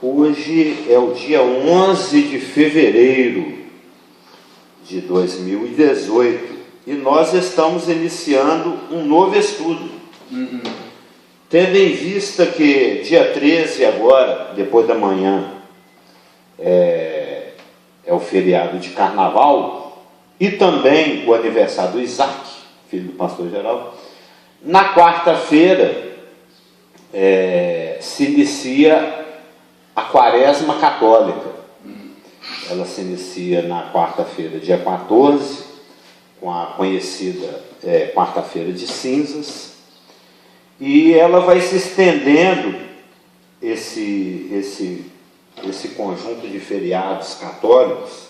Hoje é o dia 11 de fevereiro de 2018 e nós estamos iniciando um novo estudo. Tendo em vista que dia 13 agora, depois da manhã, é o feriado de carnaval e também o aniversário do Isaac, filho do pastor Geraldo, na quarta-feira se inicia a Quaresma Católica. Ela se inicia na quarta-feira, dia 14, com a conhecida Quarta-feira de Cinzas, e ela vai se estendendo, esse conjunto de feriados católicos,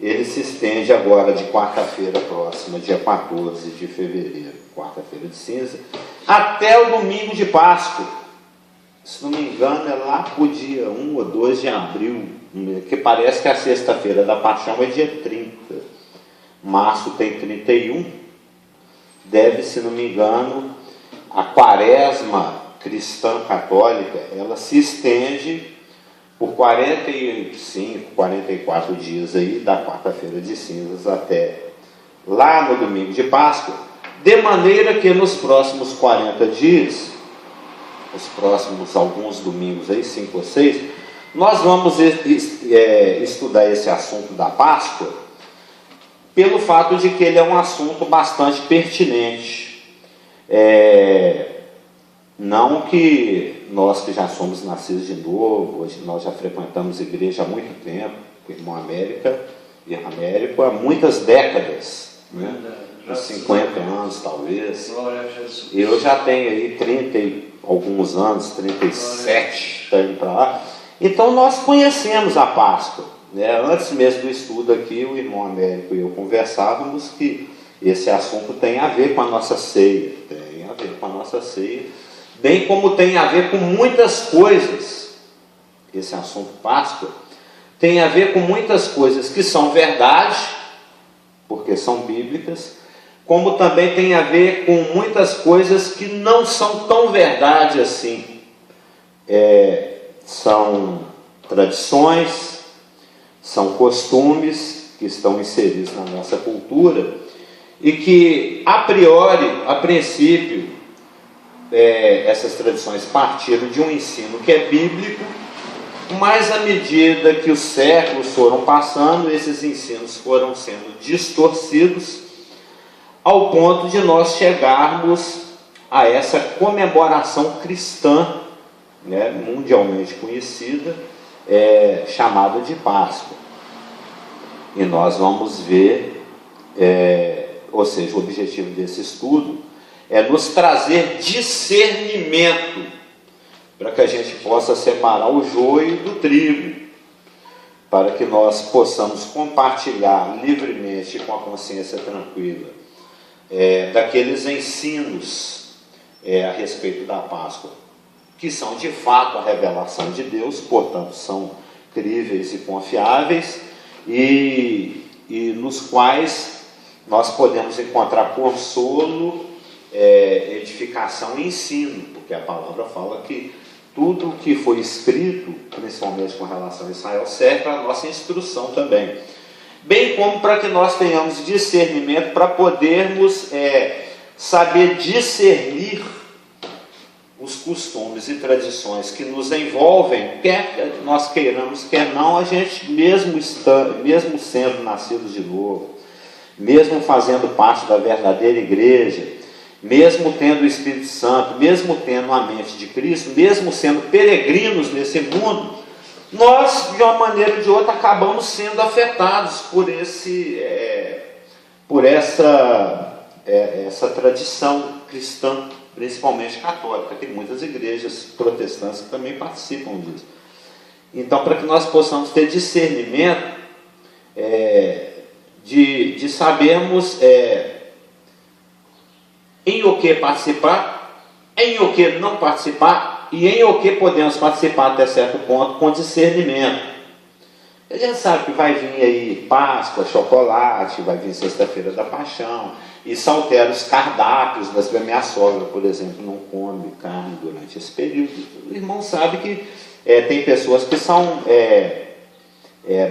ele se estende agora de quarta-feira próxima, dia 14 de fevereiro, Quarta-feira de Cinza, até o domingo de Páscoa. Se não me engano, é lá para o dia 1 ou 2 de abril, que parece que a sexta-feira da Paixão é dia 30. Março tem 31. Deve, se não me engano, a Quaresma cristã católica, ela se estende por 45, 44 dias aí, da quarta-feira de cinzas até lá no domingo de Páscoa, de maneira que nos próximos 40 dias, os próximos alguns domingos aí, 5 ou 6, nós vamos estudar esse assunto da Páscoa, pelo fato de que ele é um assunto bastante pertinente. Não que nós que já somos nascidos de novo, hoje nós já frequentamos igreja há muito tempo, o irmão Américo há muitas décadas, né? Uns 50 anos talvez. Eu já tenho aí 30 e alguns anos, 37, está indo para lá. Então nós conhecemos a Páscoa, né? Antes mesmo do estudo aqui, o irmão Américo e eu conversávamos que esse assunto tem a ver com a nossa ceia, bem como tem a ver com muitas coisas. Esse assunto Páscoa tem a ver com muitas coisas que são verdade, porque são bíblicas, como também tem a ver com muitas coisas que não são tão verdade assim. São tradições, são costumes que estão inseridos na nossa cultura e que, a princípio, essas tradições partiram de um ensino que é bíblico, mas à medida que os séculos foram passando, esses ensinos foram sendo distorcidos, ao ponto de nós chegarmos a essa comemoração cristã, né, mundialmente conhecida, chamada de Páscoa. E nós vamos ver, ou seja, o objetivo desse estudo é nos trazer discernimento, para que a gente possa separar o joio do trigo, para que nós possamos compartilhar livremente, com a consciência tranquila, daqueles ensinos a respeito da Páscoa, que são de fato a revelação de Deus, portanto são críveis e confiáveis, e nos quais nós podemos encontrar consolo, edificação e ensino, porque a palavra fala que tudo o que foi escrito, principalmente com relação a Israel, serve para a nossa instrução também, bem como para que nós tenhamos discernimento para podermos saber discernir os costumes e tradições que nos envolvem, quer nós queiramos, quer não. A gente, mesmo sendo nascidos de novo, mesmo fazendo parte da verdadeira igreja, mesmo tendo o Espírito Santo, mesmo tendo a mente de Cristo, mesmo sendo peregrinos nesse mundo, nós, de uma maneira ou de outra, acabamos sendo afetados por essa tradição cristã, principalmente católica. Tem muitas igrejas protestantes que também participam disso. Então, para que nós possamos ter discernimento de sabermos em o que participar, em o que não participar e em o que podemos participar até certo ponto com discernimento. A gente sabe que vai vir aí Páscoa, chocolate, vai vir Sexta-feira da Paixão, isso altera os cardápios. Minha sogra, por exemplo, não come carne durante esse período. O irmão sabe que tem pessoas que são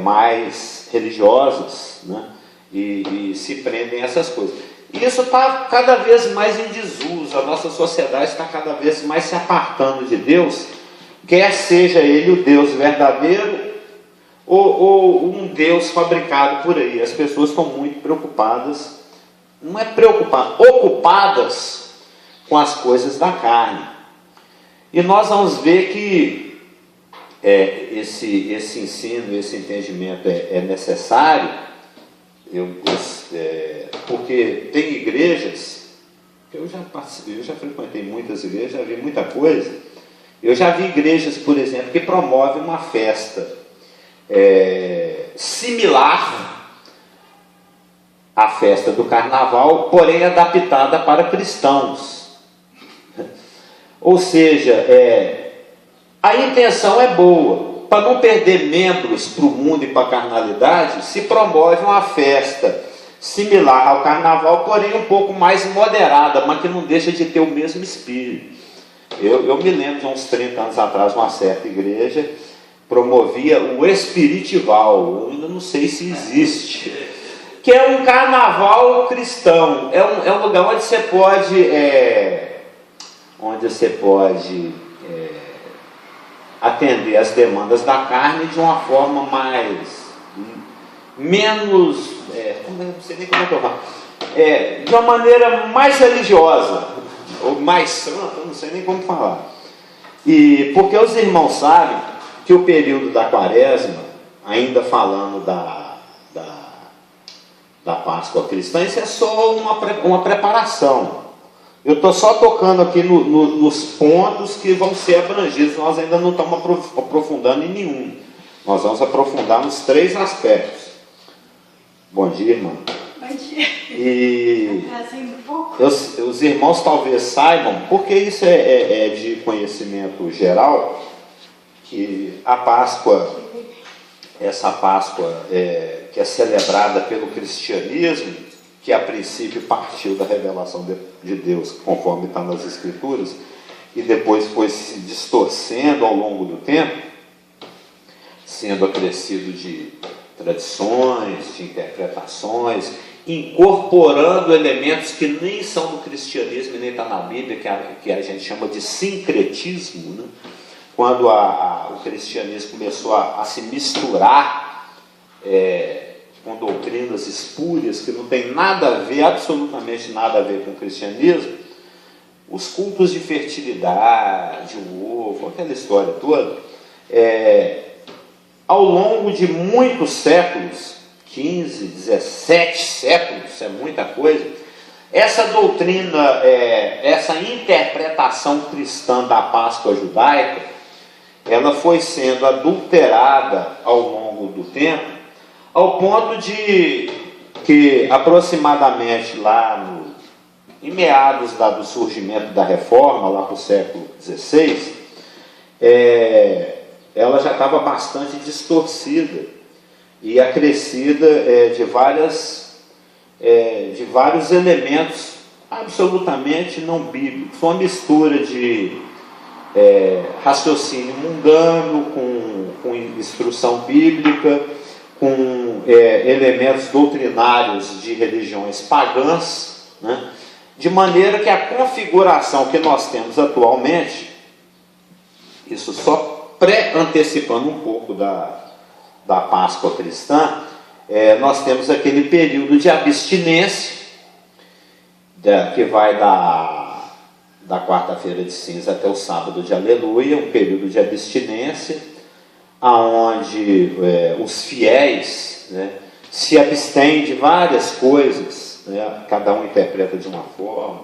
mais religiosas, né? E se prendem a essas coisas. E isso está cada vez mais em desuso. A nossa sociedade está cada vez mais se apartando de Deus, quer seja Ele o Deus verdadeiro ou um Deus fabricado por aí. As pessoas estão muito preocupadas, não é preocupadas, ocupadas com as coisas da carne. E nós vamos ver que esse ensino, esse entendimento é necessário, porque tem igrejas, eu já frequentei muitas igrejas, já vi muita coisa. Eu já vi igrejas, por exemplo, que promovem uma festa similar à festa do carnaval, porém adaptada para cristãos. Ou seja, a intenção é boa. Para não perder membros para o mundo e para a carnalidade, se promove uma festa similar ao carnaval, porém um pouco mais moderada, mas que não deixa de ter o mesmo espírito. Eu me lembro de uns 30 anos atrás, uma certa igreja promovia o Espiritival, eu ainda não sei se existe, que é um carnaval cristão, é um lugar onde você pode atender as demandas da carne de uma forma menos, não sei nem como é que eu falo, de uma maneira mais religiosa, ou mais santa, não sei nem como falar. E porque os irmãos sabem que o período da quaresma, ainda falando da Páscoa cristã, isso é só uma preparação. Eu estou só tocando aqui nos pontos que vão ser abrangidos, nós ainda não estamos aprofundando em nenhum. Nós vamos aprofundar nos 3 aspectos. Bom dia, irmã. Bom dia. E os irmãos talvez saibam, porque isso é de conhecimento geral, que a Páscoa, essa Páscoa que é celebrada pelo cristianismo, que a princípio partiu da revelação de Deus, conforme está nas Escrituras, e depois foi se distorcendo ao longo do tempo, sendo acrescido de tradições, de interpretações, incorporando elementos que nem são do cristianismo e nem está na Bíblia, que a gente chama de sincretismo, né? Quando o cristianismo começou a se misturar com doutrinas espúrias, que não tem nada a ver, absolutamente nada a ver com o cristianismo, os cultos de fertilidade, o ovo, aquela história toda, ao longo de muitos séculos, 15, 17 séculos, é muita coisa, essa doutrina, essa interpretação cristã da Páscoa judaica, ela foi sendo adulterada ao longo do tempo, ao ponto de que aproximadamente lá em meados do surgimento da Reforma, lá para o século XVI, ela já estava bastante distorcida e acrescida de vários elementos absolutamente não bíblicos. Foi uma mistura de raciocínio mundano com instrução bíblica, com elementos doutrinários de religiões pagãs, né? De maneira que a configuração que nós temos atualmente, isso só pré-antecipando um pouco da Páscoa cristã, nós temos aquele período de abstinência, que vai da quarta-feira de cinza até o sábado de aleluia, um período de abstinência, aonde os fiéis, né, se abstêm de várias coisas, né, cada um interpreta de uma forma,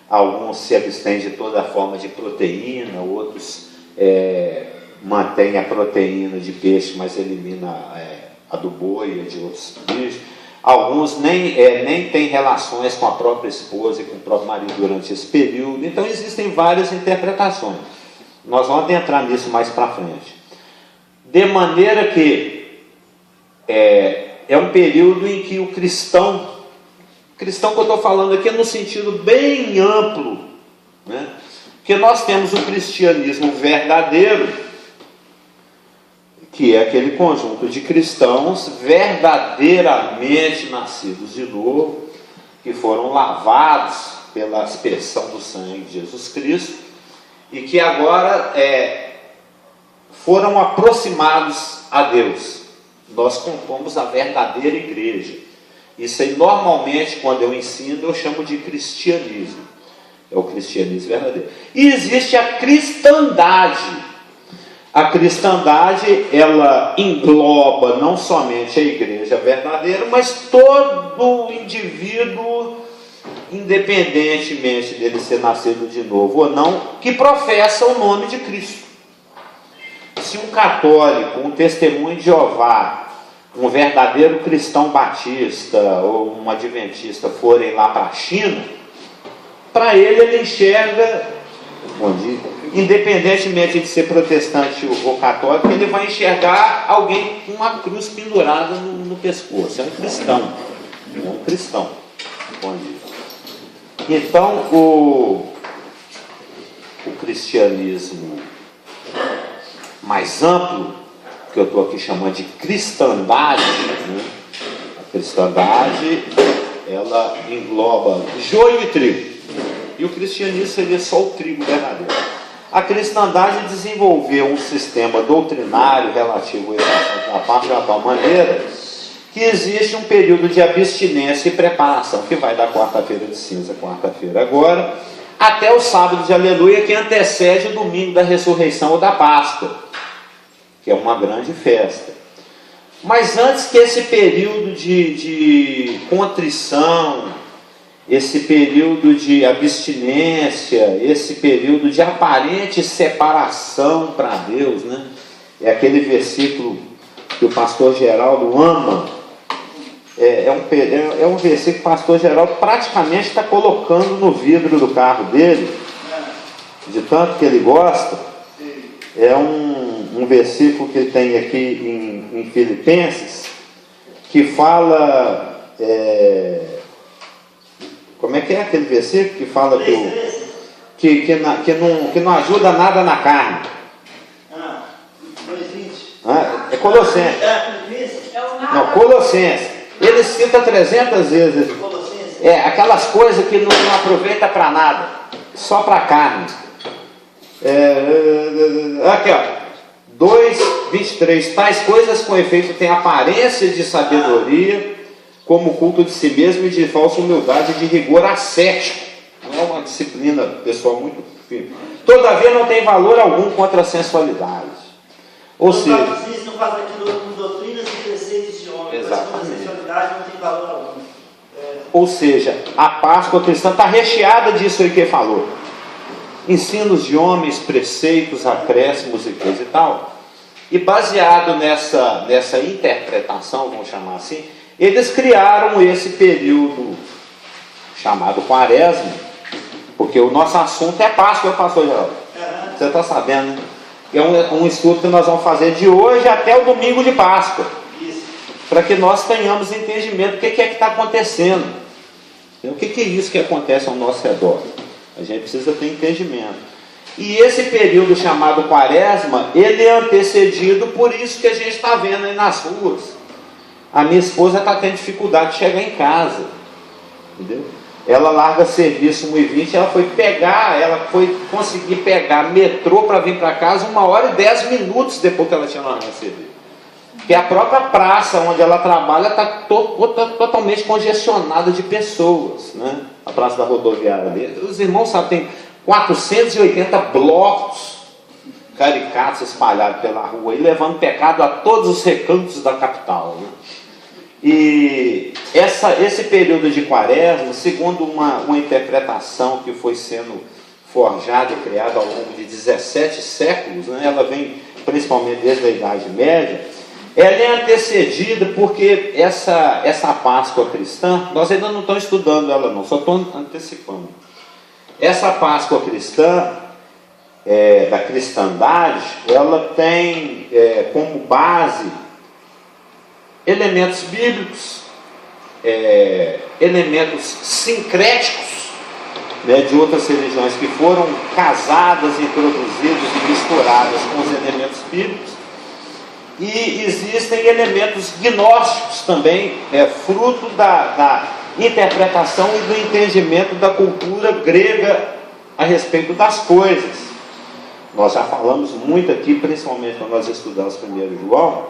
alguns se abstêm de toda forma de proteína, outros mantêm a proteína de peixe, mas elimina a do boi e de outros bichos. Alguns nem têm relações com a própria esposa e com o próprio marido durante esse período. Então existem várias interpretações. Nós vamos adentrar nisso mais para frente. De maneira que é um período em que o cristão que eu estou falando aqui é no sentido bem amplo, né? Porque nós temos o cristianismo verdadeiro, que é aquele conjunto de cristãos verdadeiramente nascidos de novo, que foram lavados pela aspersão do sangue de Jesus Cristo e que agora foram aproximados a Deus. Nós compomos a verdadeira igreja. Isso aí, normalmente, quando eu ensino, eu chamo de cristianismo. É o cristianismo verdadeiro. E existe a cristandade. A cristandade, ela engloba não somente a igreja verdadeira, mas todo indivíduo, independentemente dele ser nascido de novo ou não, que professa o nome de Cristo. Se um católico, um testemunho de Jeová, um verdadeiro cristão batista ou um adventista forem lá para a China, para ele enxerga, bom dia, independentemente de ser protestante ou católico, ele vai enxergar alguém com uma cruz pendurada no pescoço. É um cristão. É um cristão. Bom dia. Então, o cristianismo mais amplo, que eu estou aqui chamando de cristandade, né? A cristandade, ela engloba joio e trigo. E o cristianismo seria só o trigo verdadeiro. A cristandade desenvolveu um sistema doutrinário relativo à parte de uma tal maneira que existe um período de abstinência e preparação, que vai da quarta-feira de cinza, quarta-feira agora, até o sábado de aleluia, que antecede o domingo da ressurreição ou da Páscoa, que é uma grande festa. Mas antes que esse período de contrição, esse período de abstinência, esse período de aparente separação para Deus, né? É aquele versículo que o pastor Geraldo ama. É um versículo que o pastor Geraldo praticamente está colocando no vidro do carro dele, de tanto que ele gosta. É um versículo que ele tem aqui em Filipenses, que fala... como é que é aquele versículo que fala que não ajuda nada na carne? 2:20. É Colossenses. Não, Colossenses. Ele cita 300 vezes. Aquelas coisas que não aproveita para nada, só para carne. Aqui, ó. 2:23. Tais coisas com efeito têm aparência de sabedoria, como o culto de si mesmo e de falsa humildade, de rigor ascético. Não é uma disciplina pessoal muito firme. Todavia não tem valor algum contra a sensualidade. Ou seja, não faz aquilo com doutrinas e preceitos de homem, mas com a sensualidade não tem valor algum. Ou seja, a Páscoa cristã está recheada disso aí que ele falou. Ensinos de homens, preceitos, acréscimos e coisa e tal. E baseado nessa interpretação, vamos chamar assim, eles criaram esse período chamado Quaresma, porque o nosso assunto é Páscoa, pastor Geraldo. Você está sabendo, né? É um estudo que nós vamos fazer de hoje até o domingo de Páscoa, para que nós tenhamos entendimento do que é que está acontecendo, o que é isso que acontece ao nosso redor. A gente precisa ter entendimento. E esse período chamado Quaresma, ele é antecedido por isso que a gente está vendo aí nas ruas. A minha esposa está tendo dificuldade de chegar em casa, entendeu? Ela larga serviço 1h20, ela foi conseguir pegar metrô para vir para casa 1h10 depois que ela tinha largado serviço. Porque a própria praça onde ela trabalha está totalmente congestionada de pessoas, né? A praça da rodoviária ali. Os irmãos sabem, tem 480 blocos caricatos espalhados pela rua, e levando pecado a todos os recantos da capital, né? E esse período de Quaresma, segundo uma interpretação que foi sendo forjada e criada ao longo de 17 séculos, né, ela vem principalmente desde a Idade Média, ela é antecedida porque essa Páscoa cristã, nós ainda não estamos estudando ela não, só estou antecipando. Essa Páscoa cristã, da cristandade, ela tem como base elementos bíblicos, elementos sincréticos, né, de outras religiões que foram casadas, introduzidas e misturadas com os elementos bíblicos, E existem elementos gnósticos também, fruto da interpretação e do entendimento da cultura grega a respeito das coisas. Nós já falamos muito aqui, principalmente quando nós estudamos 1 João,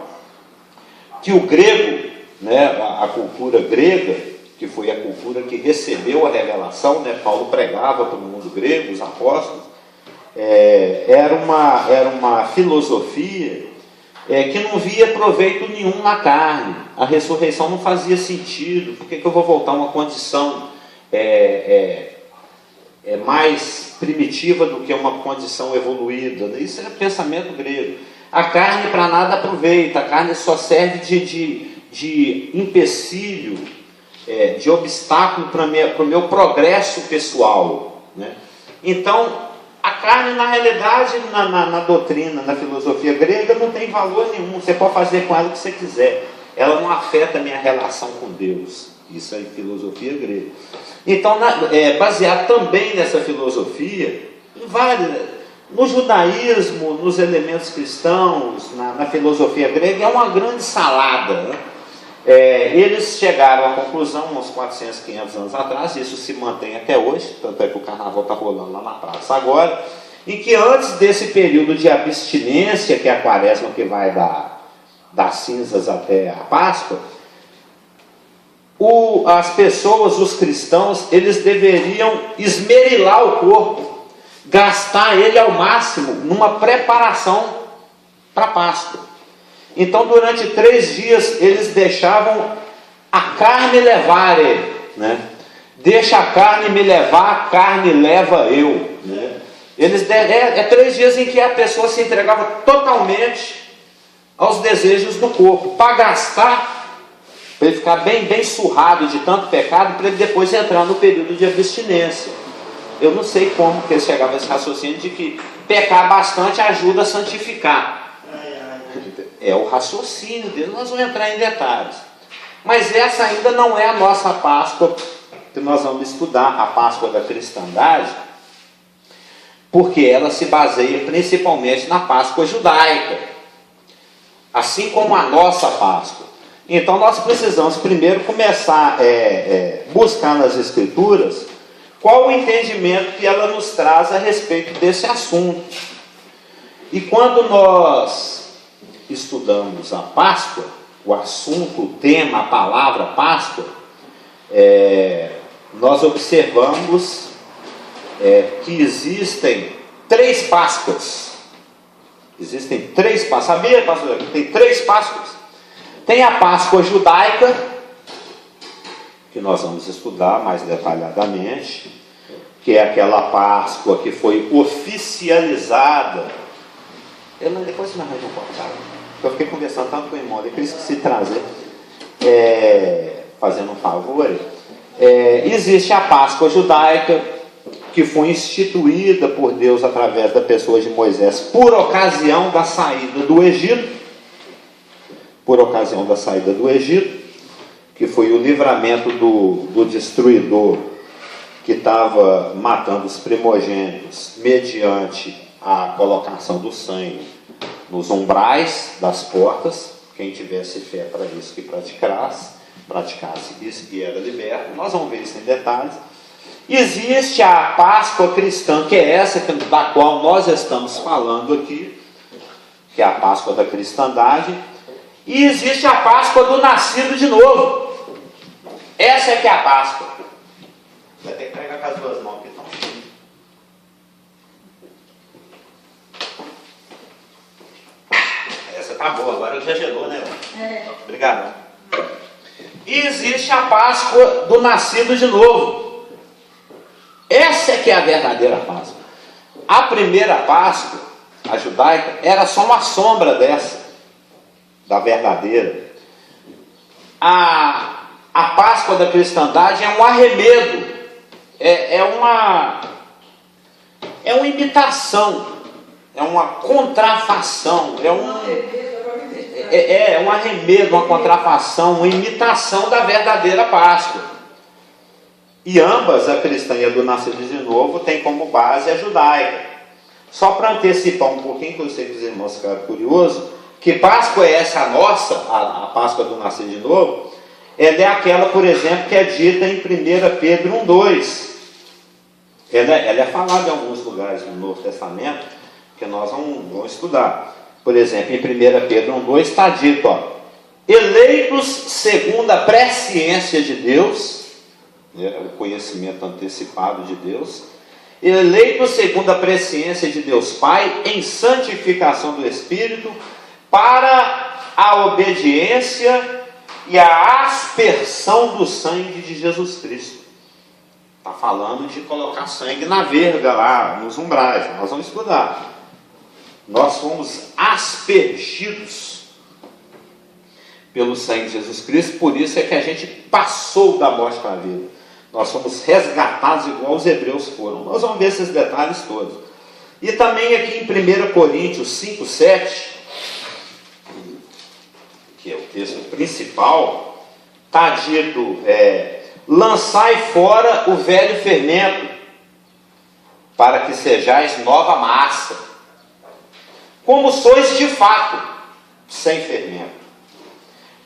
que o grego, né, a cultura grega, que foi a cultura que recebeu a revelação, né, Paulo pregava para o mundo grego, os apóstolos, era uma filosofia que não via proveito nenhum na carne. A ressurreição não fazia sentido. Por que eu vou voltar a uma condição mais primitiva do que uma condição evoluída? Isso é pensamento grego. A carne para nada aproveita, a carne só serve de empecilho, de obstáculo para o meu progresso pessoal, né? Então, a carne, na realidade, na doutrina, na filosofia grega, não tem valor nenhum. Você pode fazer com ela o que você quiser. Ela não afeta a minha relação com Deus. Isso é filosofia grega. Então, baseado também nessa filosofia, no judaísmo, nos elementos cristãos, na filosofia grega, é uma grande salada, né? Eles chegaram à conclusão, uns 400, 500 anos atrás, isso se mantém até hoje, tanto é que o carnaval está rolando lá na praça agora, e que antes desse período de abstinência, que é a quaresma que vai das cinzas até a Páscoa, as pessoas, os cristãos, eles deveriam esmerilar o corpo, gastar ele ao máximo numa preparação para a Páscoa. Então, durante 3 dias, eles deixavam a carne levar ele, né? Deixa a carne me levar, a carne leva eu, né? 3 dias em que a pessoa se entregava totalmente aos desejos do corpo, para gastar, para ele ficar bem surrado de tanto pecado, para ele depois entrar no período de abstinência. Eu não sei como que eles chegavam a esse raciocínio de que pecar bastante ajuda a santificar. É o raciocínio dele, nós vamos entrar em detalhes. Mas essa ainda não é a nossa Páscoa que nós vamos estudar, a Páscoa da cristandade, porque ela se baseia principalmente na Páscoa judaica, assim como a nossa Páscoa. Então nós precisamos primeiro começar a buscar nas Escrituras qual o entendimento que ela nos traz a respeito desse assunto. E quando nós estudamos a Páscoa, o assunto, o tema, a palavra Páscoa, nós observamos que existem 3 Páscoas. Existem 3 Páscoas. Sabia, pastor? Tem 3 Páscoas. Tem a Páscoa judaica, que nós vamos estudar mais detalhadamente, que é aquela Páscoa que foi oficializada. Depois me arranja um copo d'água. Eu fiquei conversando tanto com o irmão, depois esqueci de trazer, fazendo um favor. Existe a Páscoa judaica, que foi instituída por Deus através da pessoa de Moisés, por ocasião da saída do Egito. Por ocasião da saída do Egito, que foi o livramento do destruidor, que estava matando os primogênitos, mediante a colocação do sangue nos umbrais das portas. Quem tivesse fé para isso que praticasse isso e era liberto. Nós vamos ver isso em detalhes. Existe a Páscoa cristã, que é essa da qual nós estamos falando aqui, que é a Páscoa da cristandade. E existe a Páscoa do nascido de novo. Essa é que é a Páscoa. Vai ter que pegar com as 2 mãos aqui, então. Essa tá boa, agora já gelou, né? Obrigado. E existe a Páscoa do nascido de novo. Essa é que é a verdadeira Páscoa. A primeira Páscoa, a judaica, era só uma sombra dessa, da verdadeira. A Páscoa da cristandade é um arremedo, é uma imitação, é uma contrafação, é um arremedo, uma contrafação, uma imitação da verdadeira Páscoa. E ambas, a cristã e a do nascido de novo, tem como base a judaica. Só para antecipar um pouquinho, que eu sei que os irmãos ficaram curiosos, Que Páscoa é essa nossa, a Páscoa do nascer de novo? Ela é aquela, por exemplo, que é dita em 1 Pedro 1,2. Ela é falada em alguns lugares do Novo Testamento, que nós vamos estudar. Por exemplo, em 1 Pedro 1,2 está dito, eleitos segundo a presciência de Deus, o conhecimento antecipado de Deus, eleitos segundo a presciência de Deus Pai, em santificação do Espírito, para a obediência e a aspersão do sangue de Jesus Cristo. Está falando de colocar sangue na verga lá, nos umbrais. Nós vamos estudar. Nós fomos aspergidos pelo sangue de Jesus Cristo, por isso é que a gente passou da morte para a vida. Nós fomos resgatados igual os hebreus foram. Nós vamos ver esses detalhes todos. E também aqui em 1 Coríntios 5,7, que é o texto principal, está dito, lançai fora o velho fermento, para que sejais nova massa, como sois de fato, sem fermento.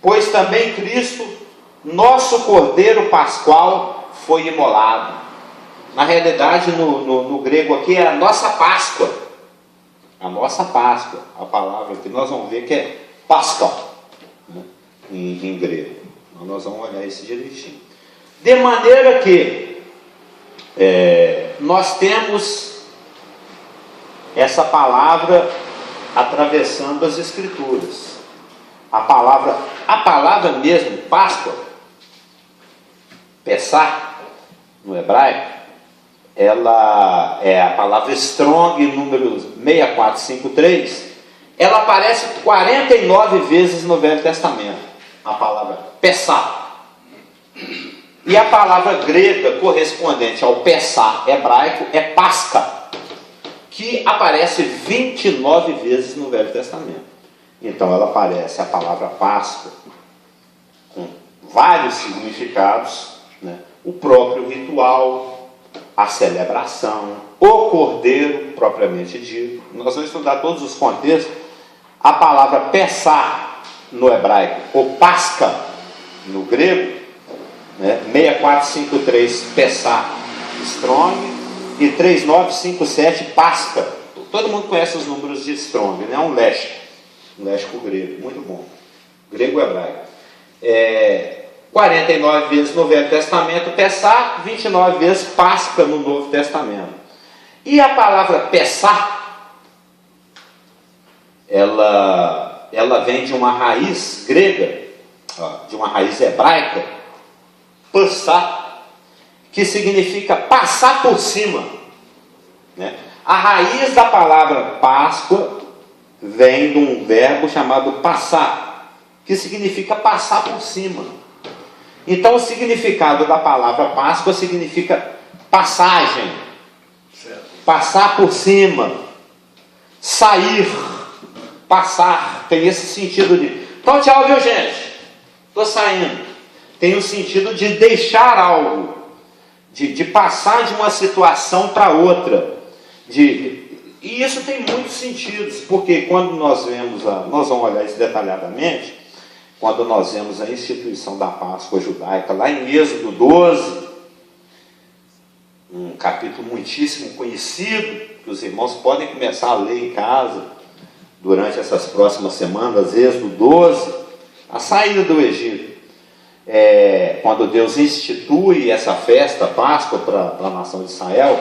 Pois também Cristo, nosso Cordeiro Pascual, foi imolado. Na realidade, no grego aqui, é a nossa Páscoa. A nossa Páscoa. A palavra que nós vamos ver que é Páscoa, né, em grego. Então, nós vamos olhar isso direitinho. De maneira que nós temos essa palavra atravessando as Escrituras. A palavra mesmo, Páscoa, Pessah, no hebraico, ela é a palavra Strong, número 6453, ela aparece 49 vezes no Velho Testamento, a palavra Pessah. E a palavra grega correspondente ao Pessah hebraico é Páscoa, que aparece 29 vezes no Velho Testamento. Então ela aparece a palavra Páscoa com vários significados, né? O próprio ritual, a celebração, o cordeiro propriamente dito. Nós vamos estudar todos os contextos. A palavra Pessah no hebraico, ou Páscoa no grego, né? 6453 Pessah Strong e 3957 Páscoa. Todo mundo conhece os números de Strong, né? Um léxico grego, muito bom. Grego-hebraico. 49 vezes no Velho Testamento Pessah, 29 vezes Páscoa no Novo Testamento. E a palavra Pessah, ela vem de uma raiz grega, de uma raiz hebraica, Passá, que significa passar por cima, né? A raiz da palavra Páscoa vem de um verbo chamado passar, que significa passar por cima. Então o significado da palavra Páscoa significa passagem, passar por cima, sair, passar, tem esse sentido de, então tchau, viu gente, estou saindo. Tem o sentido de deixar algo, de passar de uma situação para outra, e isso tem muitos sentidos, porque quando nós vemos, nós vamos olhar isso detalhadamente, quando nós vemos a instituição da Páscoa judaica, lá em Êxodo 12, um capítulo muitíssimo conhecido, que os irmãos podem começar a ler em casa, durante essas próximas semanas, Êxodo 12, a saída do Egito. Quando Deus institui essa festa, Páscoa, para a nação de Israel,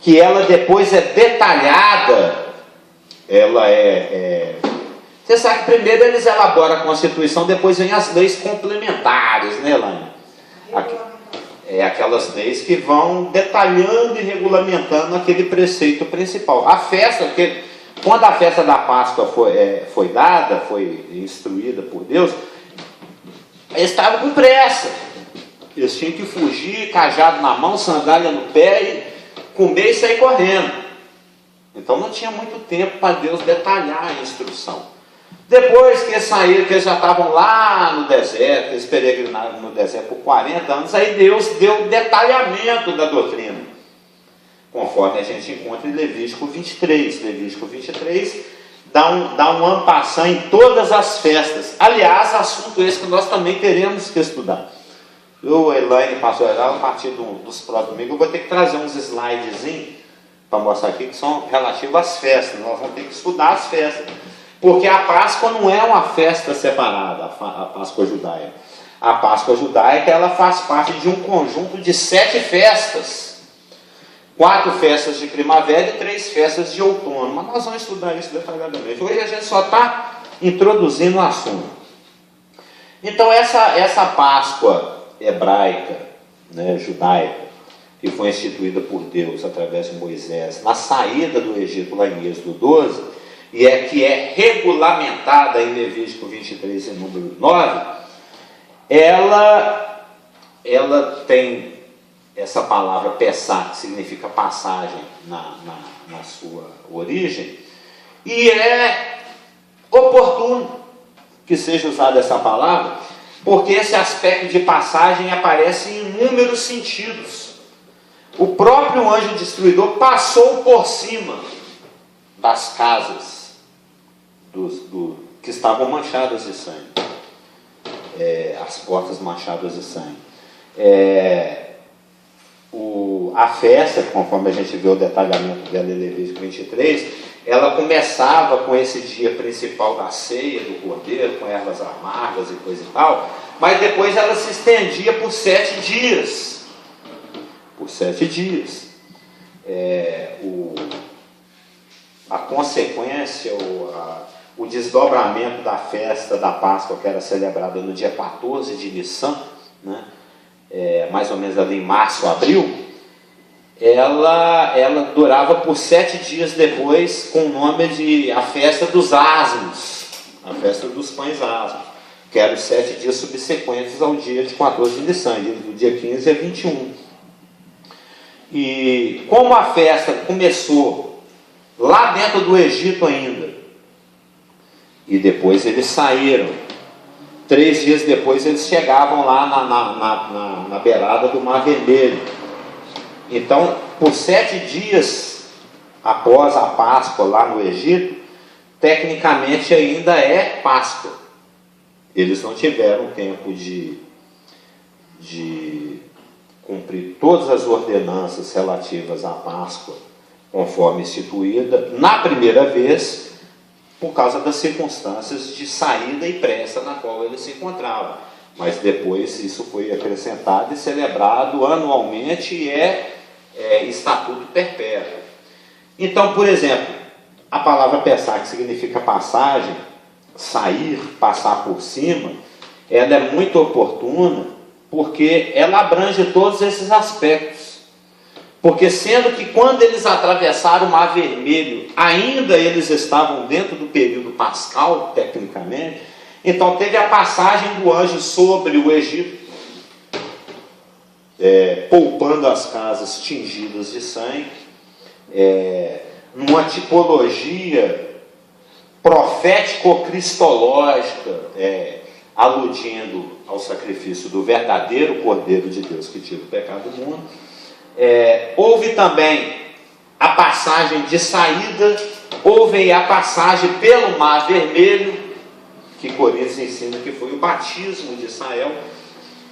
que ela depois é detalhada, você sabe que primeiro eles elaboram a Constituição, depois vem as leis complementares, né, Elaine? Aquelas leis que vão detalhando e regulamentando aquele preceito principal. A festa, porque quando a festa da Páscoa foi dada, foi instruída por Deus, eles estavam com pressa. Eles tinham que fugir, cajado na mão, sandália no pé, e comer e sair correndo. Então não tinha muito tempo para Deus detalhar a instrução. Depois que eles saíram, que eles já estavam lá no deserto, eles peregrinaram no deserto por 40 anos, aí Deus deu detalhamento da doutrina, conforme a gente encontra em Levítico 23. Levítico 23 dá um ampassã em todas as festas. Aliás, assunto esse que nós também teremos que estudar. Eu, Elaine, pastor Geraldo, a partir dos próximos domingos, eu vou ter que trazer uns slidezinhos para mostrar aqui que são relativos às festas. Nós vamos ter que estudar as festas. Porque a Páscoa não é uma festa separada, a Páscoa judaica. A Páscoa judaica, ela faz parte de um conjunto de 7 festas. 4 festas de primavera e 3 festas de outono. Mas nós vamos estudar isso detalhadamente. Hoje a gente só está introduzindo o assunto. Então essa Páscoa hebraica, né, judaica, que foi instituída por Deus através de Moisés na saída do Egito, lá em Êxodo 12, e que é regulamentada em Levítico 23 e número 9, ela tem essa palavra Pessah, que significa passagem na sua origem, e é oportuno que seja usada essa palavra, porque esse aspecto de passagem aparece em inúmeros sentidos. O próprio anjo destruidor passou por cima das casas que estavam manchadas de sangue, as portas manchadas de sangue. A festa, conforme a gente vê o detalhamento dela em Levítico 23, ela começava com esse dia principal da ceia do cordeiro, com ervas amargas e coisa e tal, mas depois ela se estendia por 7 dias. Por 7 dias. A consequência, o desdobramento da festa da Páscoa, que era celebrada no dia 14 de Nissan, né, mais ou menos ali em março, abril, ela durava por 7 dias depois, com o nome de a festa dos asmos, a festa dos pães asmos, que eram os 7 dias subsequentes ao dia de 14 de Nissan, do dia 15 a 21. E como a festa começou lá dentro do Egito ainda, e depois eles saíram, 3 dias depois eles chegavam lá na beirada do Mar Vermelho. Então, por 7 dias após a Páscoa lá no Egito, tecnicamente ainda é Páscoa. Eles não tiveram tempo de cumprir todas as ordenanças relativas à Páscoa, conforme instituída, na primeira vez, por causa das circunstâncias de saída e pressa na qual eles se encontravam. Mas depois isso foi acrescentado e celebrado anualmente e é estatuto perpétuo. Então, por exemplo, a palavra Pessah, que significa passagem, sair, passar por cima, ela é muito oportuna porque ela abrange todos esses aspectos. Porque sendo que quando eles atravessaram o Mar Vermelho, ainda eles estavam dentro do período pascal, tecnicamente, então teve a passagem do anjo sobre o Egito, poupando as casas tingidas de sangue, numa tipologia profético-cristológica, aludindo ao sacrifício do verdadeiro Cordeiro de Deus que tira o pecado do mundo. Houve também a passagem de saída, houve a passagem pelo Mar Vermelho, que Coríntios ensina que foi o batismo de Israel,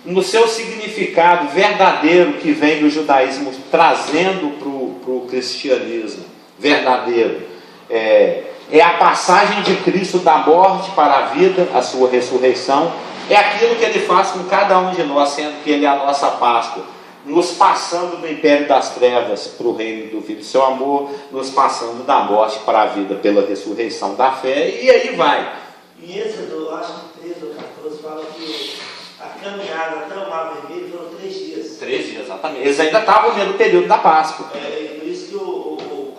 no seu significado verdadeiro que vem do judaísmo, trazendo para o cristianismo verdadeiro. É a passagem de Cristo da morte para a vida, a sua ressurreição. É aquilo que ele faz com cada um de nós, sendo que ele é a nossa Páscoa, nos passando do império das trevas para o reino do Filho do seu amor, nos passando da morte para a vida pela ressurreição da fé, e aí vai. Em Êxodo, acho que 13 ou 14, fala que a caminhada até o Mar Vermelho foram 3 dias. 3 dias, exatamente. Eles ainda estavam no período da Páscoa. Por isso que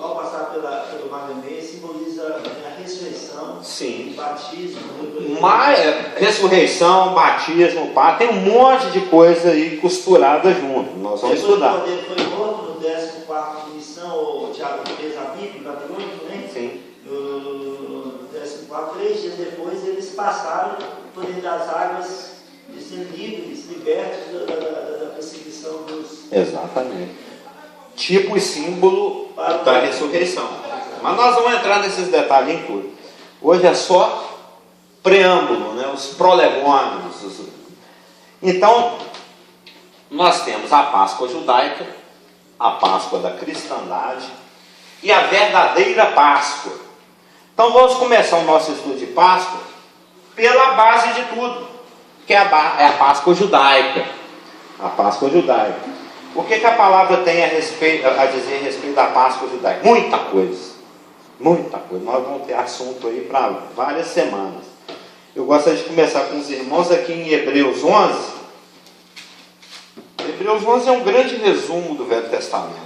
ao passar pelo Mar Vermelho simboliza a ressurreição, sim, o batismo. Mas ressurreição, batismo, tem um monte de coisa aí costurada junto. Nós vamos estudar. O Cordeiro foi morto no 14º de Nissan, o Tiago fez a Bíblia, babilônico, né? Sim. No 14º, 3 dias depois, eles passaram o poder das águas de ser livres, libertos da perseguição dos... Exatamente. Tipo e símbolo da ressurreição. Mas nós vamos entrar nesses detalhes em tudo. Hoje é só preâmbulo, né? Os prolegômenos. Então, nós temos a Páscoa judaica, a Páscoa da cristandade e a verdadeira Páscoa. Então vamos começar o nosso estudo de Páscoa pela base de tudo, que é a Páscoa judaica. A Páscoa judaica. O que a palavra tem a dizer a respeito da Páscoa judaica? Muita coisa. Muita coisa. Nós vamos ter assunto aí para várias semanas. Eu gostaria de começar com os irmãos aqui em Hebreus 11. Hebreus 11 é um grande resumo do Velho Testamento.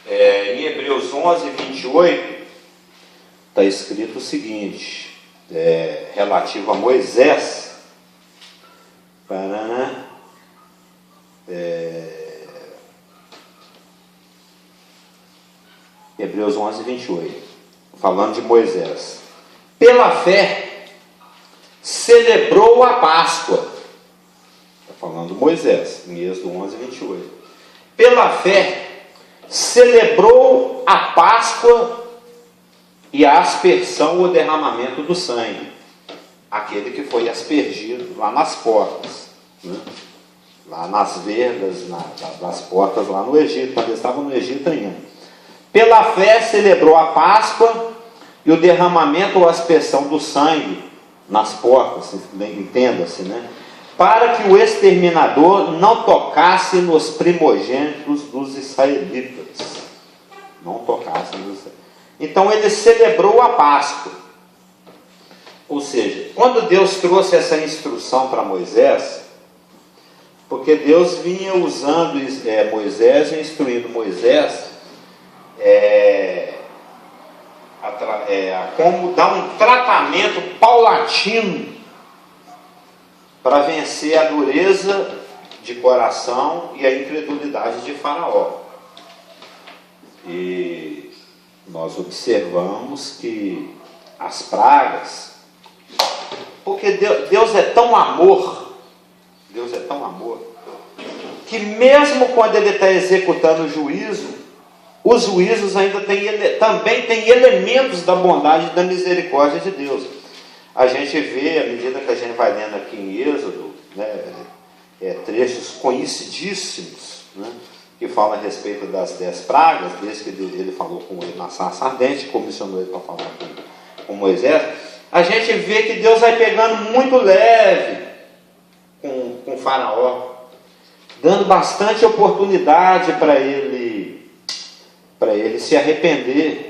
Em Hebreus 11, 28, está escrito o seguinte, relativo a Moisés. Hebreus 11, 28, falando de Moisés. Pela fé, celebrou a Páscoa. Está falando de Moisés, em Êxodo 11, 28. Pela fé, celebrou a Páscoa e a aspersão ou derramamento do sangue. Aquele que foi aspergido lá nas portas, né? Lá nas vergas, das portas lá no Egito, quando eles estavam no Egito ainda. Pela fé celebrou a Páscoa e o derramamento ou aspersão do sangue nas portas, entenda-se, né? Para que o exterminador não tocasse nos primogênitos dos israelitas. Não tocasse nos... Então ele celebrou a Páscoa. Ou seja, quando Deus trouxe essa instrução para Moisés, porque Deus vinha usando Moisés e instruindo Moisés como dar um tratamento paulatino para vencer a dureza de coração e a incredulidade de Faraó. E nós observamos que as pragas, porque Deus é tão amor, Deus é tão amor, que mesmo quando Ele está executando o juízo, os juízos ainda também têm elementos da bondade e da misericórdia de Deus. A gente vê, à medida que a gente vai lendo aqui em Êxodo, né, trechos conhecidíssimos, né, que falam a respeito das 10 pragas, desde que ele falou com ele na sarça ardente, comissionou ele para falar com Moisés. A gente vê que Deus vai pegando muito leve com Faraó, dando bastante oportunidade para ele se arrepender.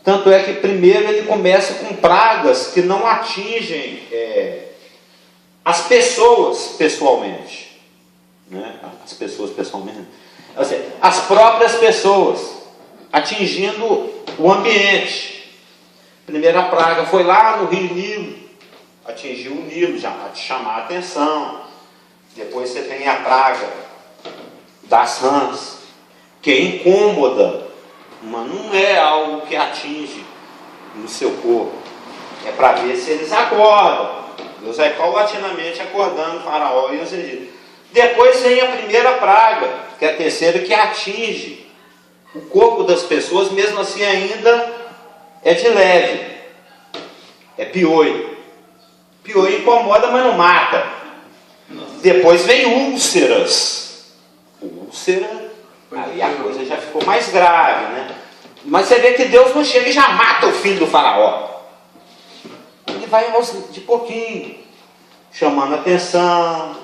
Tanto é que primeiro ele começa com pragas que não atingem as pessoas pessoalmente, né? As pessoas pessoalmente, assim, as próprias pessoas, atingindo o ambiente. Primeira praga foi lá no rio Nilo, atingiu o Nilo, já para te chamar a atenção. Depois você tem a praga das rãs, que é incômoda, mas não é algo que atinge no seu corpo. É para ver se eles acordam. Deus vai paulatinamente acordando o Faraó e os egípcios. Depois vem a primeira praga, que é a terceira, que atinge o corpo das pessoas, mesmo assim ainda é de leve. É piolho. Piolho incomoda, mas não mata. Depois vem úlceras. Úlcera, aí a coisa já ficou mais grave, né? Mas você vê que Deus não chega e já mata o filho do Faraó. Ele vai de pouquinho, chamando a atenção,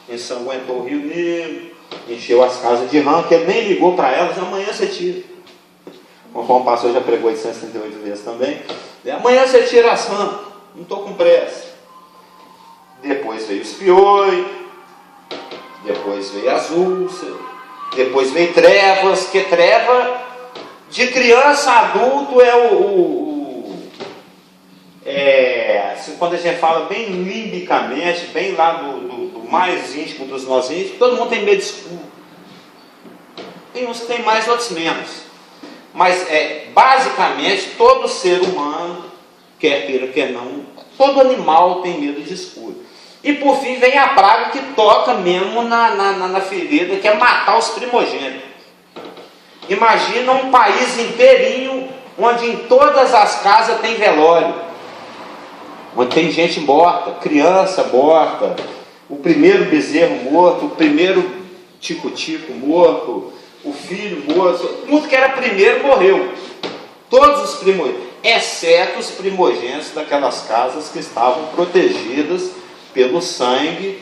ensanguentou o rio Nilo, encheu as casas de rã, que ele nem ligou para elas. Amanhã você tira. Conforme o pastor já pregou 838 vezes também. Amanhã você tira as rãs, não estou com pressa. Depois veio os piolhos, depois veio as úlceras, depois veio trevas, que treva de criança a adulto quando a gente fala bem limbicamente, bem lá do mais íntimo dos nós íntimos, todo mundo tem medo escuro. Tem uns que tem mais, outros menos. Mas basicamente todo ser humano, quer queira, quer não, todo animal tem medo de escuro. E por fim vem a praga que toca mesmo na ferida, que é matar os primogênitos. Imagina um país inteirinho onde em todas as casas tem velório, onde tem gente morta, criança morta, o primeiro bezerro morto, o primeiro tico-tico morto, o filho morto, tudo que era primeiro morreu. Todos os primogênitos, exceto os primogênitos daquelas casas que estavam protegidas pelo sangue,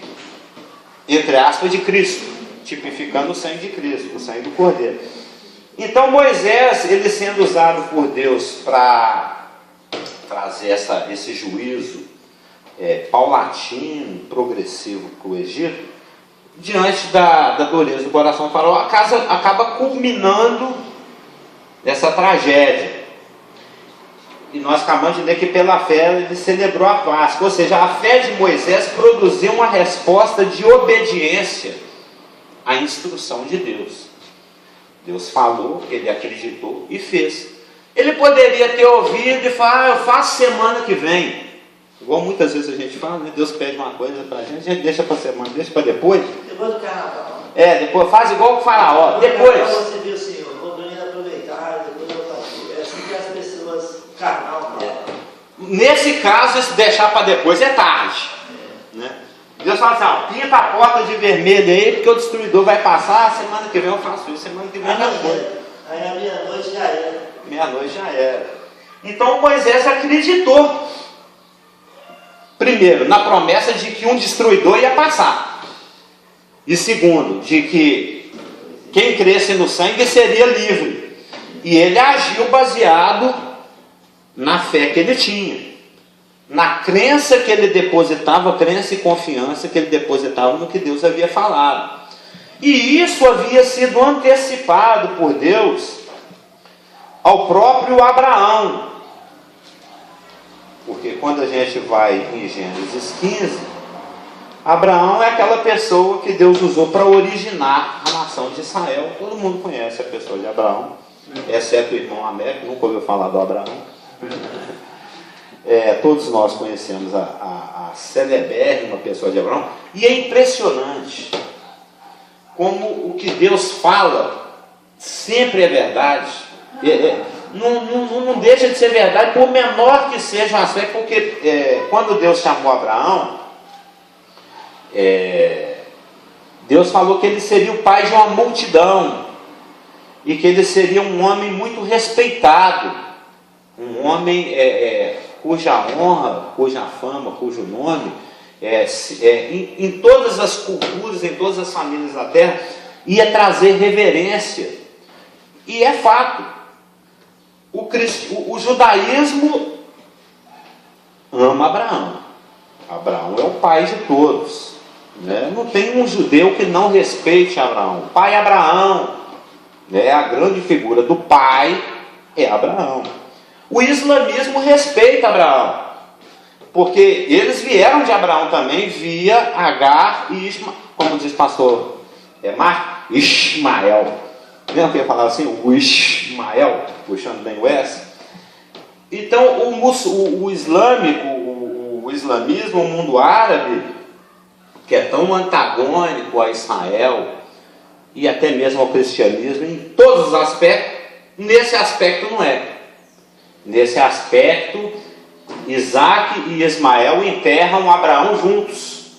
entre aspas, de Cristo, tipificando o sangue de Cristo, o sangue do Cordeiro. Então Moisés, ele sendo usado por Deus para trazer esse juízo paulatino, progressivo para o Egito, diante da dureza do coração do faraó, acaba culminando nessa tragédia. E nós acabamos de ler que pela fé ele celebrou a Páscoa, ou seja, a fé de Moisés produziu uma resposta de obediência à instrução de Deus. Deus falou, ele acreditou e fez. Ele poderia ter ouvido e falar, eu faço semana que vem. Igual muitas vezes a gente fala, né? Deus pede uma coisa para a gente deixa para semana, deixa para depois. Depois do carnaval. Depois faz igual o faraó. Depois. Você viu assim, eu vou dormir aproveitar, depois eu vou fazer. É assim que as pessoas carnal. Nesse caso, esse deixar para depois é tarde. Né? Deus fala assim, pinta a porta de vermelho aí, porque o destruidor vai passar, semana que vem eu faço isso, semana que vem depois. Aí a meia-noite já era. Meia-noite já era. Então Moisés acreditou. Primeiro, na promessa de que um destruidor ia passar. E segundo, de que quem cresce no sangue seria livre. E ele agiu baseado na fé que ele tinha. Na crença que ele depositava, crença e confiança que ele depositava no que Deus havia falado. E isso havia sido antecipado por Deus ao próprio Abraão. Porque quando a gente vai em Gênesis 15, Abraão é aquela pessoa que Deus usou para originar a nação de Israel. Todo mundo conhece a pessoa de Abraão, exceto o irmão Américo, nunca ouviu falar do Abraão. Todos nós conhecemos a celebérrima pessoa de Abraão. E é impressionante como o que Deus fala sempre é verdade. Não deixa de ser verdade, por menor que seja o aspecto, porque quando Deus chamou Abraão, Deus falou que ele seria o pai de uma multidão, e que ele seria um homem muito respeitado, um homem cuja honra, cuja fama, cujo nome, em todas as culturas, em todas as famílias da terra, ia trazer reverência. E é fato. O judaísmo ama Abraão. Abraão é o pai de todos. Né? Não tem um judeu que não respeite Abraão. O pai Abraão, né? A grande figura do pai é Abraão. O islamismo respeita Abraão, porque eles vieram de Abraão também via Agar e Ismael, como diz o pastor Ismael. Lembra que eu falava assim, o Ismael, puxando bem o S? Então, o islamismo, o mundo árabe, que é tão antagônico a Israel e até mesmo ao cristianismo, em todos os aspectos, nesse aspecto não é. Nesse aspecto, Isaac e Ismael enterram Abraão juntos.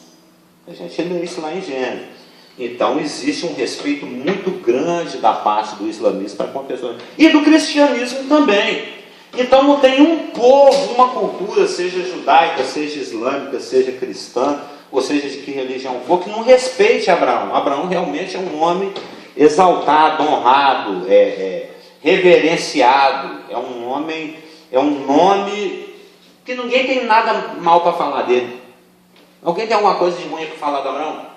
A gente lê isso lá em Gênesis. Então existe um respeito muito grande da parte do islamismo para com a pessoa. E do cristianismo também. Então não tem um povo, uma cultura, seja judaica, seja islâmica, seja cristã, ou seja de que religião for, que não respeite Abraão. Abraão realmente é um homem exaltado, honrado, reverenciado. É um nome que ninguém tem nada mal para falar dele. Alguém tem alguma coisa de ruim para falar de Abraão?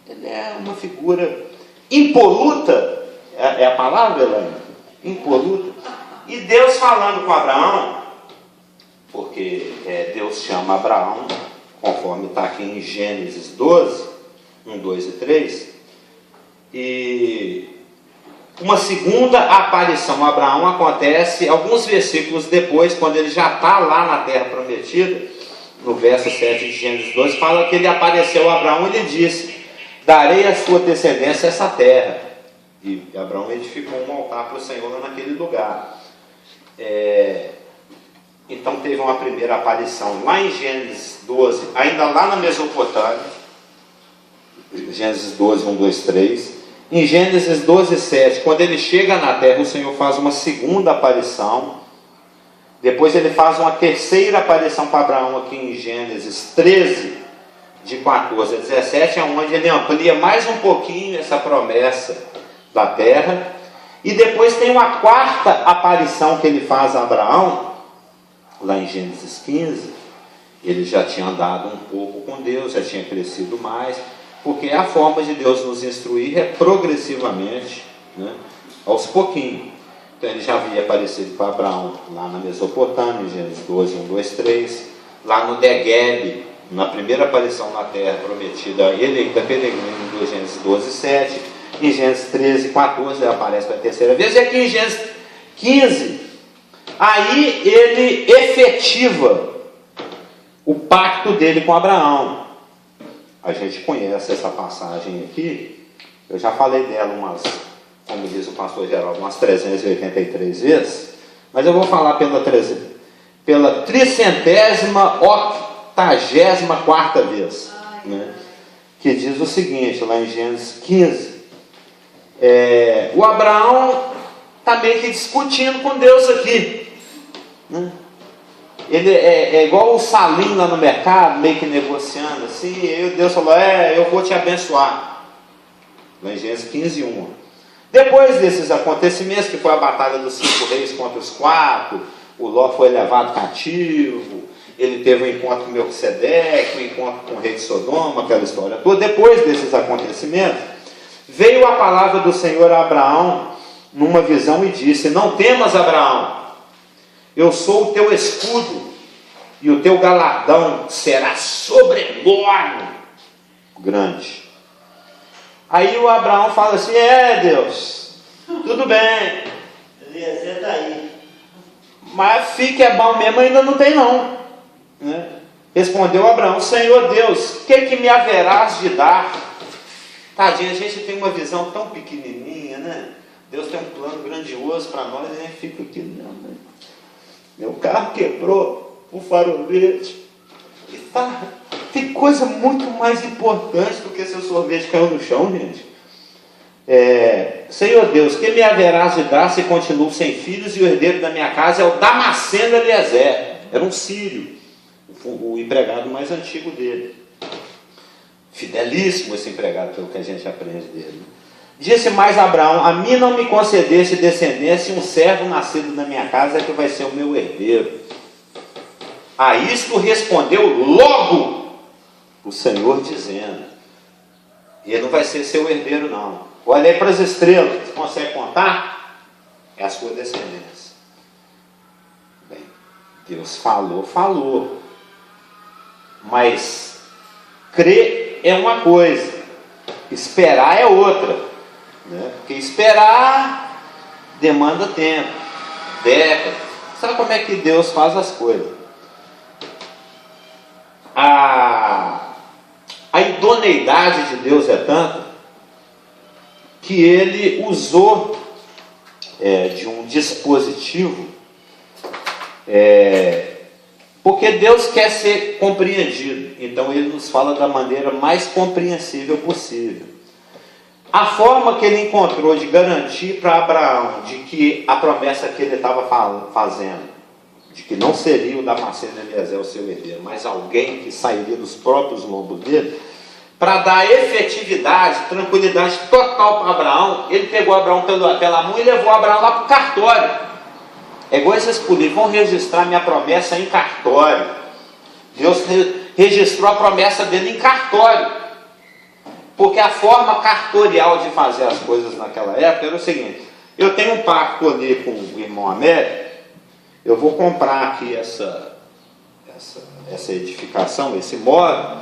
Ele é uma figura impoluta, é a palavra, Elaine? Impoluta. E Deus falando com Abraão, porque Deus chama Abraão, conforme está aqui em Gênesis 12, 1, 2 e 3, e uma segunda aparição a Abraão acontece alguns versículos depois, quando ele já está lá na terra prometida. No verso 7 de Gênesis 12, fala que ele apareceu a Abraão e ele disse: darei à sua descendência essa terra. E Abraão edificou um altar para o Senhor lá naquele lugar. Então teve uma primeira aparição lá em Gênesis 12, ainda lá na Mesopotâmia. Gênesis 12, 1, 2, 3. Em Gênesis 12, 7, quando ele chega na terra, o Senhor faz uma segunda aparição. Depois ele faz uma terceira aparição para Abraão aqui em Gênesis 13, de 14 a 17, onde ele amplia mais um pouquinho essa promessa da terra. E depois tem uma quarta aparição que ele faz a Abraão, lá em Gênesis 15. Ele já tinha andado um pouco com Deus, já tinha crescido mais, porque a forma de Deus nos instruir é progressivamente, né, aos pouquinhos. Então ele já havia aparecido para Abraão lá na Mesopotâmia, em Gênesis 12, 1, 2, 3, lá no Negueb, na primeira aparição na terra prometida, ele ainda peregrino, em Gênesis 12, 7, em Gênesis 13, 14, ele aparece pela terceira vez, e aqui em Gênesis 15, aí ele efetiva o pacto dele com Abraão. A gente conhece essa passagem aqui, eu já falei dela como diz o pastor Geraldo, umas 383 vezes, mas eu vou falar pela 384ª vez, né? Que diz o seguinte, lá em Gênesis 15, o Abraão está meio que discutindo com Deus aqui, né? Ele é igual o Salim lá no mercado, meio que negociando assim, e Deus falou, eu vou te abençoar, lá em Gênesis 15, 1. Depois desses acontecimentos, que foi a batalha dos 5 reis contra os 4, o Ló foi levado cativo, ele teve um encontro com Melquisedeque, um encontro com o rei de Sodoma, aquela história toda. Depois desses acontecimentos, veio a palavra do Senhor a Abraão numa visão e disse, não temas, Abraão, eu sou o teu escudo, e o teu galardão será sobremodo grande. Aí o Abraão fala assim, Deus, tudo bem, Eliezer está aí, mas filho que é bom mesmo ainda não tem não, né? Respondeu Abraão, Senhor Deus, o que me haverás de dar? Tadinho, a gente tem uma visão tão pequenininha, né? Deus tem um plano grandioso para nós, e a gente fica aqui, não, né? Meu carro quebrou, o farolete, e tá, tem coisa muito mais importante do que seu sorvete caiu no chão, gente. Senhor Deus, que me haverás de dar se continuo sem filhos, e o herdeiro da minha casa é o Damasceno Eliezer, era um sírio, o empregado mais antigo dele, fidelíssimo esse empregado, pelo que a gente aprende dele. Disse mais Abraão, a mim não me concedeste descendência, e um servo nascido na minha casa é que vai ser o meu herdeiro. A isto respondeu logo o Senhor, dizendo, ele não vai ser seu herdeiro não. Olha aí para as estrelas, você consegue contar? É a sua descendência. Bem, Deus falou, mas crer é uma coisa, esperar é outra, né? Porque esperar demanda tempo, décadas. Sabe como é que Deus faz as coisas? A idoneidade de Deus é tanta que ele usou de um dispositivo, porque Deus quer ser compreendido, então ele nos fala da maneira mais compreensível possível. A forma que ele encontrou de garantir para Abraão de que a promessa que ele estava fazendo, de que não seria o Damasceno Eliezer o seu herdeiro, mas alguém que sairia dos próprios lombos dele, para dar efetividade, tranquilidade total para Abraão, ele pegou Abraão pela mão e levou Abraão lá para o cartório. É igual esses políticos, vão registrar minha promessa em cartório. Deus registrou a promessa dele em cartório, porque a forma cartorial de fazer as coisas naquela época era o seguinte: eu tenho um pacto ali com o irmão Américo, eu vou comprar aqui essa edificação, esse imóvel,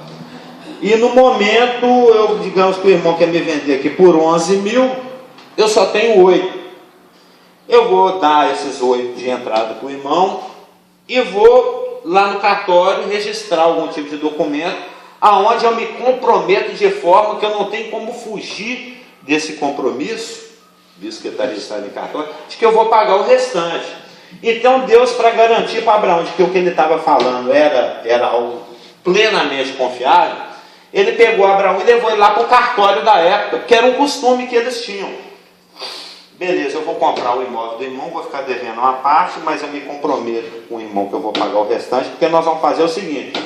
e no momento, digamos que o irmão quer me vender aqui por 11 mil, eu só tenho 8. Eu vou dar esses 8 de entrada para o irmão e vou lá no cartório registrar algum tipo de documento aonde eu me comprometo de forma que eu não tenho como fugir desse compromisso visto que está registrado em cartório, de que eu vou pagar o restante. Então Deus, para garantir para Abraão de que o que ele estava falando era algo plenamente confiável, ele pegou Abraão e levou ele lá para o cartório da época, que era um costume que eles tinham. Beleza, eu vou comprar o imóvel do irmão, vou ficar devendo uma parte, mas eu me comprometo com o irmão que eu vou pagar o restante, porque nós vamos fazer o seguinte: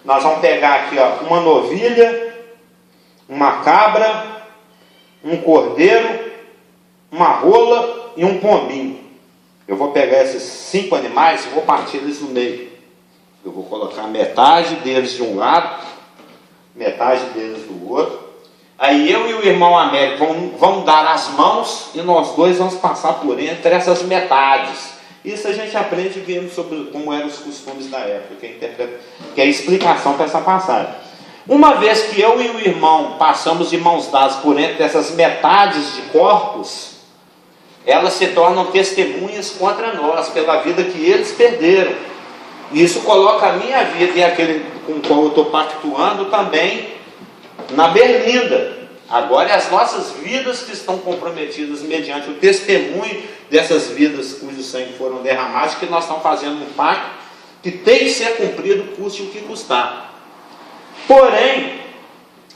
nós vamos pegar aqui, ó, uma novilha, uma cabra, um cordeiro, uma rola e um pombinho. Eu vou pegar esses 5 animais e vou partir eles no meio. Eu vou colocar metade deles de um lado, metade deles do outro. Aí eu e o irmão Américo vamos dar as mãos e nós dois vamos passar por entre essas metades. Isso a gente aprende vendo sobre como eram os costumes da época, que é a explicação para essa passagem. Uma vez que eu e o irmão passamos de mãos dadas por entre essas metades de corpos, elas se tornam testemunhas contra nós, pela vida que eles perderam. E isso coloca a minha vida e aquele com o qual eu estou pactuando também na berlinda. Agora é as nossas vidas que estão comprometidas mediante o testemunho dessas vidas cujos sangue foram derramados, que nós estamos fazendo um pacto que tem que ser cumprido, custe o que custar. Porém,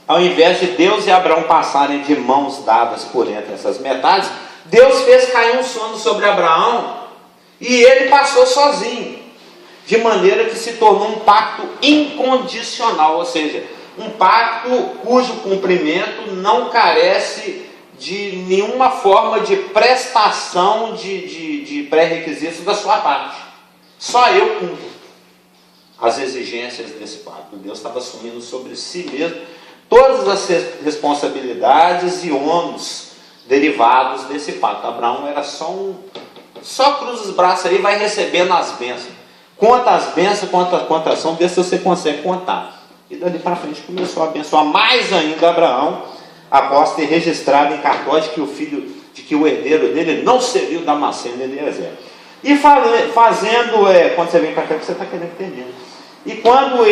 ao invés de Deus e Abraão passarem de mãos dadas por entre essas metades, Deus fez cair um sono sobre Abraão e ele passou sozinho, de maneira que se tornou um pacto incondicional, ou seja, um pacto cujo cumprimento não carece de nenhuma forma de prestação de pré-requisitos da sua parte. Só eu cumpro as exigências desse pacto. Deus estava assumindo sobre si mesmo todas as responsabilidades e ônus derivados desse pacto. Abraão era só cruza os braços aí e vai recebendo as bênçãos. Conta as bênçãos, conta a contação, vê se você consegue contar. E dali para frente começou a abençoar mais ainda Abraão, após ter registrado em cartório de que o herdeiro dele não seria o Damasceno de Eliezer. E fazendo, quando você vem para cá, você está querendo terminar. E quando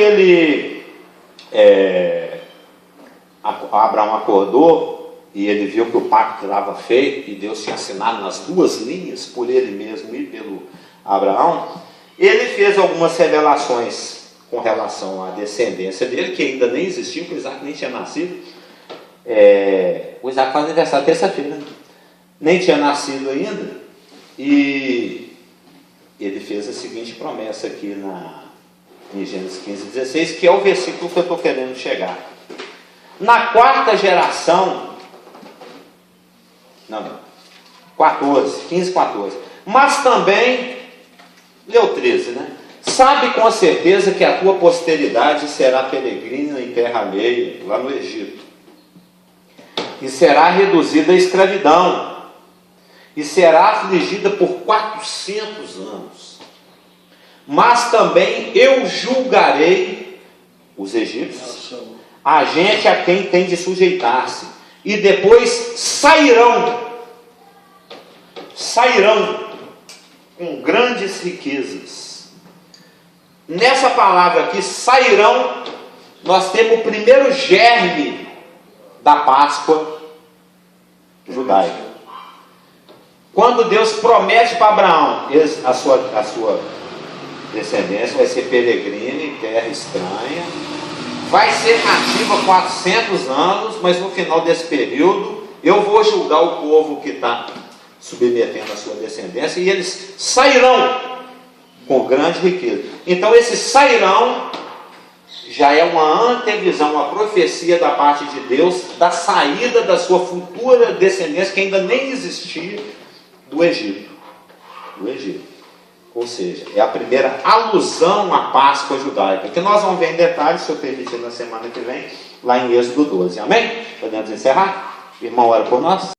Abraão acordou, e ele viu que o pacto estava feito, e Deus tinha assinado nas 2 linhas, por ele mesmo e pelo Abraão, ele fez algumas revelações com relação à descendência dele, que ainda nem existia, porque o Isaac nem tinha nascido. O Isaac faz aniversário terça-feira, né? Nem tinha nascido ainda, e ele fez a seguinte promessa aqui em Gênesis 15:16, que é o versículo que eu estou querendo chegar. Na 4ª geração, 15:14, mas também, leu 13, né? Sabe com certeza que a tua posteridade será peregrina em terra alheia, lá no Egito, e será reduzida à escravidão, e será afligida por 400 anos. Mas também eu julgarei os egípcios, a gente a quem tem de sujeitar-se, e depois sairão com grandes riquezas. Nessa palavra aqui, sairão, nós temos o primeiro germe da Páscoa judaica. Quando Deus promete para Abraão, a sua descendência vai ser peregrina em terra estranha, vai ser cativa 400 anos, mas no final desse período, eu vou julgar o povo que está submetendo a sua descendência, e eles sairão com grande riqueza. Então esse sairão já é uma antevisão, uma profecia da parte de Deus da saída da sua futura descendência, que ainda nem existia, do Egito. Ou seja, é a primeira alusão à Páscoa judaica, que nós vamos ver em detalhes, se eu permitir, na semana que vem, lá em Êxodo 12. Amém? Podemos encerrar? Irmão, ora por nós.